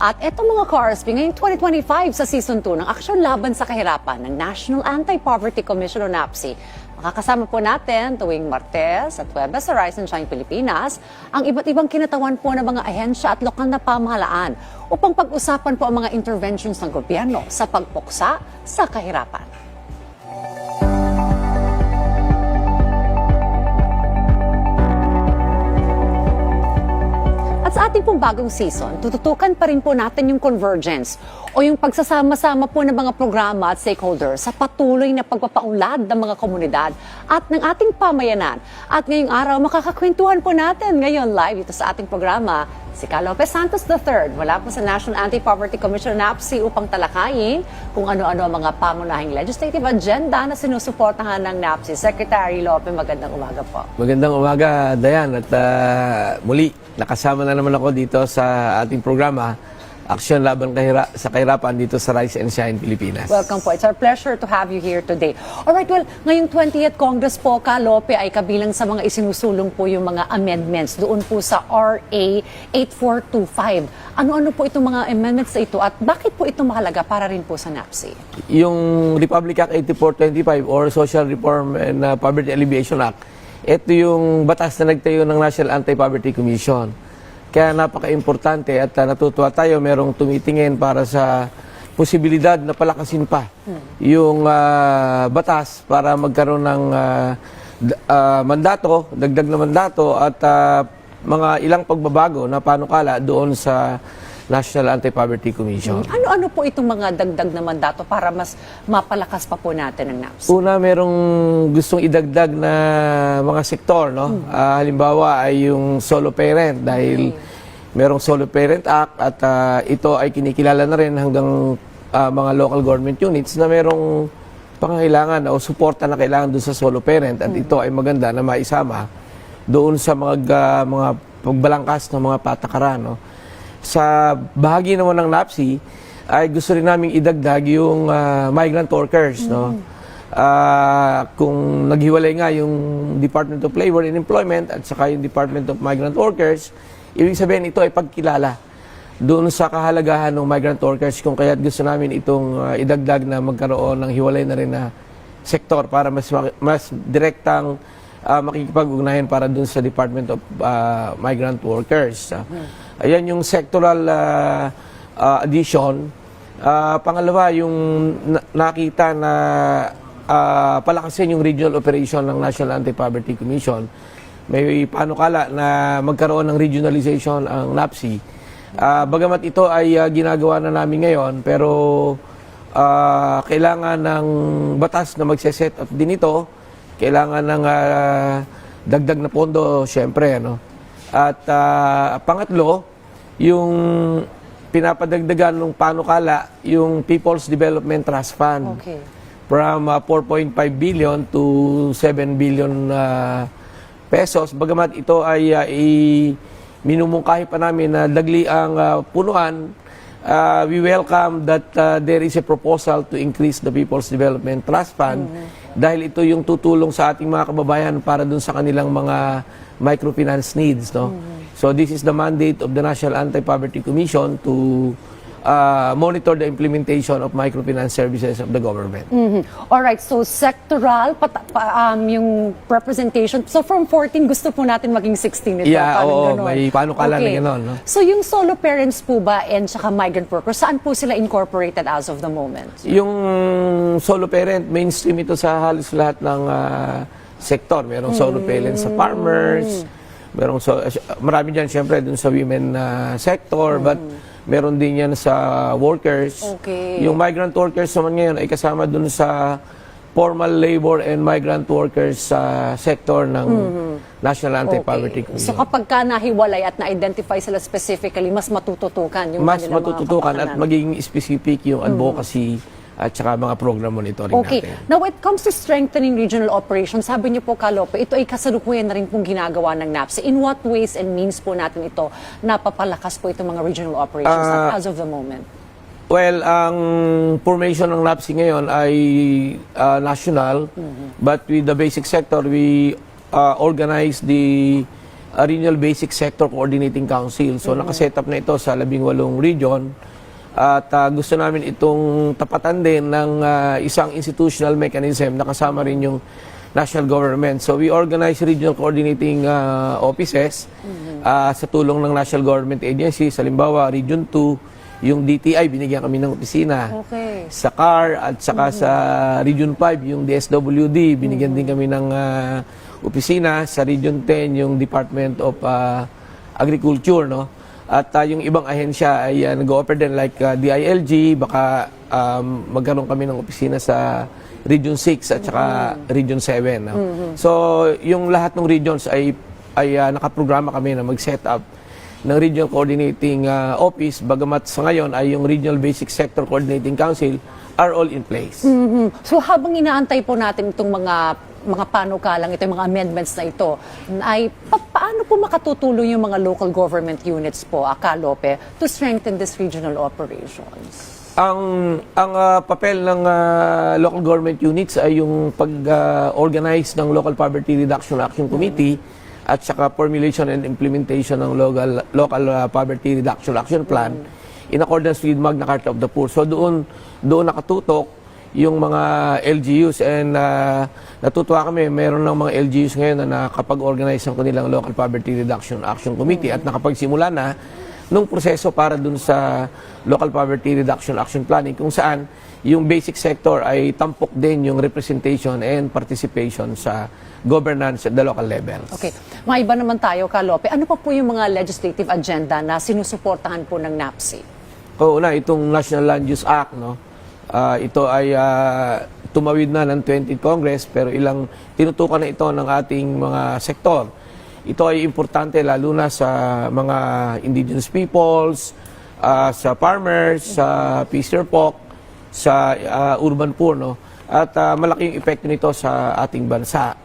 At etong mga ka-RSP, ngayong 2025 sa Season 2 ng Aksyon Laban sa Kahirapan ng National Anti-Poverty Commission o NAPSI. Makakasama po natin tuwing Martes at Huwebes sa Rise and Shine Pilipinas ang iba't ibang kinatawan po ng mga ahensya at lokal na pamahalaan upang pag-usapan po ang mga interventions ng gobyerno sa pagpuksa sa kahirapan. Sa ating pong bagong season, tututukan pa rin po natin yung convergence o yung pagsasama-sama po ng mga programa at stakeholders sa patuloy na pagpapaunlad ng mga komunidad at ng ating pamayanan. At ngayong araw, makakakwentuhan po natin ngayon live dito sa ating programa si Ka Lopez Santos III mula po sa National Anti-Poverty Commission NAPSI upang talakayin kung ano-ano ang mga pangunahing legislative agenda na sinusuportahan ng NAPSI. Secretary Lopez, magandang umaga po. Magandang umaga, Dayan. At muli, nakasama na naman ako dito sa ating programa, Aksyon Laban sa Kahirapan dito sa Rise and Shine Pilipinas. Welcome po. It's our pleasure to have you here today. Alright, well, ngayong 20th Congress po, Ka Lope, ay kabilang sa mga isinusulong po yung mga amendments doon po sa RA 8425. Ano-ano po itong mga amendments na ito at bakit po ito mahalaga para rin po sa NAPSI? Yung Republic Act 8425 or Social Reform and Poverty Alleviation Act, ito yung batas na nagtayo ng National Anti-Poverty Commission. Kaya napaka-importante at natutuwa tayo merong tumitingin para sa posibilidad na palakasin pa yung batas para magkaroon ng mandato, dagdag na mandato at mga ilang pagbabago na panukala doon sa National Anti-Poverty Commission. Ano-ano po itong mga dagdag na mandato para mas mapalakas pa po natin ang NAPSI? Una, merong gustong idagdag na mga sektor, no? Halimbawa ay yung solo parent dahil merong Solo Parent Act at ito ay kinikilala na rin hanggang mga local government units na merong pangangailangan o suporta na kailangan doon sa solo parent at ito ay maganda na maisama doon sa mga pagbalangkas ng mga patakaran, no? Sa bahagi naman ng NAPSI ay gusto rin namin idagdag yung migrant workers, no? Kung naghiwalay nga yung Department of Labor and Employment at saka yung Department of Migrant Workers, ibig sabihin ito ay pagkilala doon sa kahalagahan ng migrant workers kung kaya't gusto namin itong idagdag na magkaroon ng hiwalay na rin na sektor para mas direktang makikipag-ugnayan para doon sa Department of Migrant Workers. Ayan yung sectoral addition. Pangalawa, yung nakita na palakasin yung regional operation ng National Anti-Poverty Commission. May panukala na magkaroon ng regionalization ang NAPSI. Bagamat ito ay ginagawa na namin ngayon, pero kailangan ng batas na magse-set up din ito. Kailangan ng dagdag na pondo, syempre, ano. At pangatlo, yung pinapadagdagan ng panukala, yung People's Development Trust Fund. Okay. From 4.5 billion to 7 billion pesos. Bagamat ito ay minumungkahi pa namin na dagli ang punuan, we welcome that there is a proposal to increase the People's Development Trust Fund dahil ito yung tutulong sa ating mga kababayan para dun sa kanilang mga microfinance needs, no? So this is the mandate of the National Anti-Poverty Commission to monitor the implementation of microfinance services of the government. Alright, so sectoral, yung representation. So from 14, gusto po natin maging 16 ito. Yeah, oo, ganun. may panukala na gano'n, no? So yung solo parents po ba and saka migrant workers, saan po sila incorporated as of the moment? Yung solo parent, mainstream ito sa halos lahat ng sektor. Merong solo parents sa farmers, marami dyan siyempre dun sa women sector, but meron din yan sa workers. Okay. Yung migrant workers naman ngayon ay kasama dun sa formal labor and migrant workers sa sector ng National Anti-Poverty Commission. So kapag ka nahiwalay at na-identify sila specifically, mas matututukan yung Mas kanilang mga matututukan at kapakanan. magiging specific yung advocacy at saka mga program monitoring natin. Now, when it comes to strengthening regional operations, sabi niyo po, Ka Lope, ito ay kasalukuyan na rin pong ginagawa ng NAPSI. In what ways and means po natin ito napapalakas po itong mga regional operations as of the moment? Well, ang formation ng NAPSI ngayon ay national, but with the basic sector, we organize the Regional Basic Sector Coordinating Council. So nakaset up na ito sa 18 region at gusto namin itong tapatan din ng isang institutional mechanism na kasama rin yung national government. So we organize regional coordinating offices sa tulong ng national government agencies. Halimbawa, Region 2, yung DTI, binigyan kami ng opisina. Okay. Sa CAR at saka sa Region 5, yung DSWD, binigyan din kami ng opisina. Sa Region 10, yung Department of Agriculture, no? At yung ibang ahensya ay nag-offer din like DILG, baka magkaroon kami ng opisina sa Region 6 at saka Region 7. No? So, yung lahat ng regions ay nakaprograma kami na mag-set up ng Regional Coordinating Office, bagamat sa ngayon ay yung Regional Basic Sector Coordinating Council are all in place. So habang inaantay po natin itong mga panukalang ito, yung mga amendments na ito, ay paano po makatutulong yung mga local government units po, Lope, to strengthen these regional operations? Ang papel ng local government units ay yung pag-organize ng Local Poverty Reduction Action Committee at saka formulation and implementation ng local poverty reduction action plan in accordance with Magna Carta of the Poor. So doon nakatutok yung mga LGUs and natutuwa kami, meron ng mga LGUs ngayon na nakapag-organize ng kanilang Local Poverty Reduction Action Committee at nakapagsimula na nung proseso para dun sa Local Poverty Reduction Action Planning kung saan yung basic sector ay tampok din yung representation and participation sa governance at the local levels. Okay. Maiba naman tayo, Lope. Ano pa po yung mga legislative agenda na sinusuportahan po ng NAPSI? Una, itong National Land Use Act, no? Ito ay tumawid na ng 20th Congress pero tinutukan na ito ng ating mga sektor. Ito ay importante lalo na sa mga indigenous peoples, sa farmers, sa fisher folk, sa urban poor, no? At malaki yung epekto nito sa ating bansa.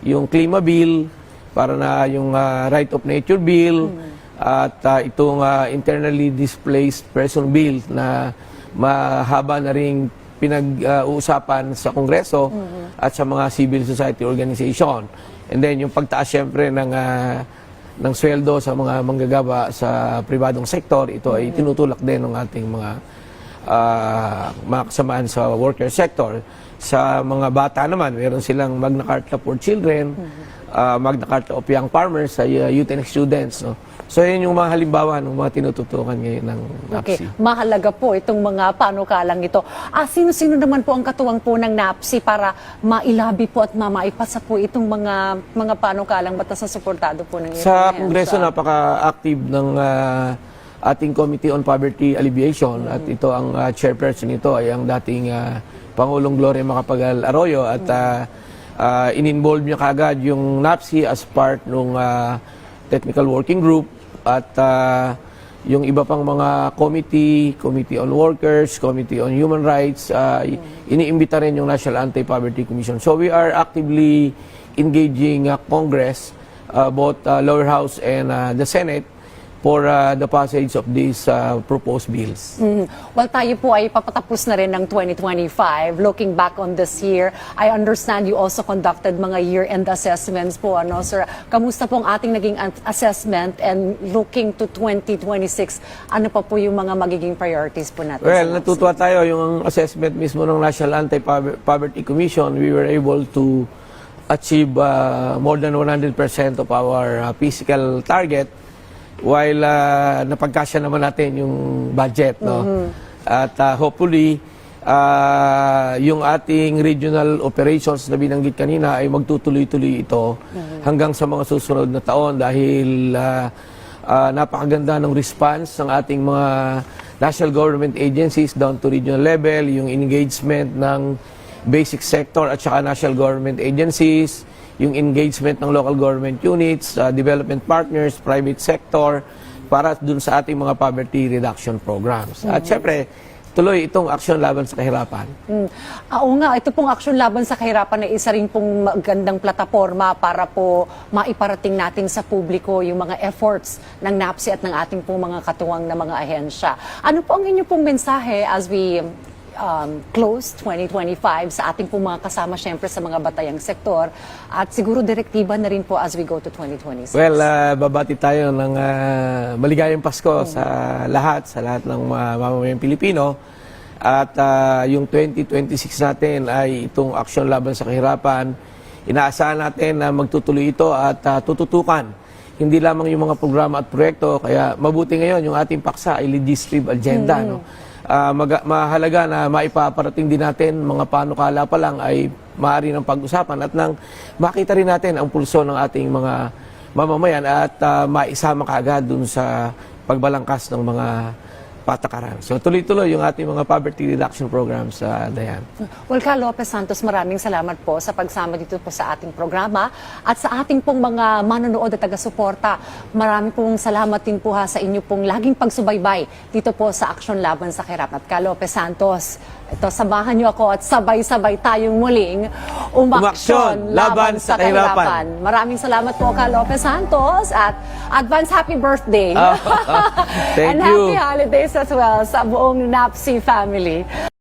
Yung Klima Bill, para na yung Right of Nature Bill, at itong Internally Displaced Person Bill na mahaba na ring pinag-uusapan sa Kongreso at sa mga civil society organization. And then yung pagtaas syempre ng sweldo sa mga manggagaba sa pribadong sektor, ito ay tinutulak din ng ating mga kasamaan sa worker sector. Sa mga bata naman, meron silang Magna Carta for Children, Magna Carta of Young Farmers, sa youth and students. No? So, yun yung mga halimbawa ng mga tinututukan ngayon ng NAPSI. Okay. Mahalaga po itong mga panukalang ito. Sino-sino naman po ang katuwang po ng NAPSI para mailabi po at maipasa po itong mga panukalang batas na suportado po ng Sa Kongreso, napaka-active ng ating Committee on Poverty Alleviation at ito ang chairperson nito ay ang dating Pangulong Gloria Macapagal Arroyo at in-involve niya kagad yung NAPSI as part ng technical working group at yung iba pang mga Committee on Workers, Committee on Human Rights, iniimbita rin yung National Anti-Poverty Commission. So we are actively engaging Congress, both lower house and the Senate, for the passage of these proposed bills. Well, tayo po ay papatapos na rin ng 2025. Looking back on this year, I understand you also conducted mga year-end assessments po, ano, sir? Kamusta po ang ating naging assessment and looking to 2026, ano pa po yung mga magiging priorities po natin? Well, natutuwa tayo yung assessment mismo ng National Anti-Poverty Commission. We were able to achieve more than 100% of our physical target, while napagkasya naman natin yung budget, no? At hopefully yung ating regional operations na binanggit kanina ay magtutuloy-tuloy ito hanggang sa mga susunod na taon dahil napakaganda ng response ng ating mga national government agencies down to regional level, yung engagement ng basic sector at saka national government agencies, yung engagement ng local government units, development partners, private sector, para dun sa ating mga poverty reduction programs. At syempre, tuloy itong aksyon laban sa kahirapan. Oo nga, ito pong aksyon laban sa kahirapan ay isa rin pong magandang plataforma para po maiparating natin sa publiko yung mga efforts ng NAPSI at ng ating pong mga katuwang na mga ahensya. Ano po ang inyo pong mensahe as we close 2025 sa ating pong mga kasama syempre sa mga batayang sektor at siguro direktiba na rin po as we go to 2026. Well, babati tayo ng maligayang Pasko sa lahat ng mamamayang Pilipino. At yung 2026 natin ay itong aksyon laban sa kahirapan. Inaasahan natin na magtutuloy ito at tututukan hindi lamang yung mga programa at proyekto. Kaya mabuti ngayon yung ating paksa ay legislative agenda. No? Mahalaga na maipaparating din natin mga panukala pa lang ay maaari ng pag-usapan at nang makita rin natin ang pulso ng ating mga mamamayan at maisama kaagad dun sa pagbalangkas ng mga patakaran. So tuloy-tuloy yung ating mga poverty reduction programs sa Dayan. Well, Ka Lopez Santos, maraming salamat po sa pagsama dito po sa ating programa at sa ating pong mga manonood at taga-suporta. Maraming pong salamat din po sa inyo pong laging pagsubaybay dito po sa Aksyon Laban sa Kahirapan. At Ka Lopez Santos, ito, samahan niyo ako at sabay-sabay tayong muling umaksyon laban sa kahirapan. Maraming salamat po, Ka Lopez Santos, at advance happy birthday. Thank and you. happy holidays as well sa buong NAPSI family.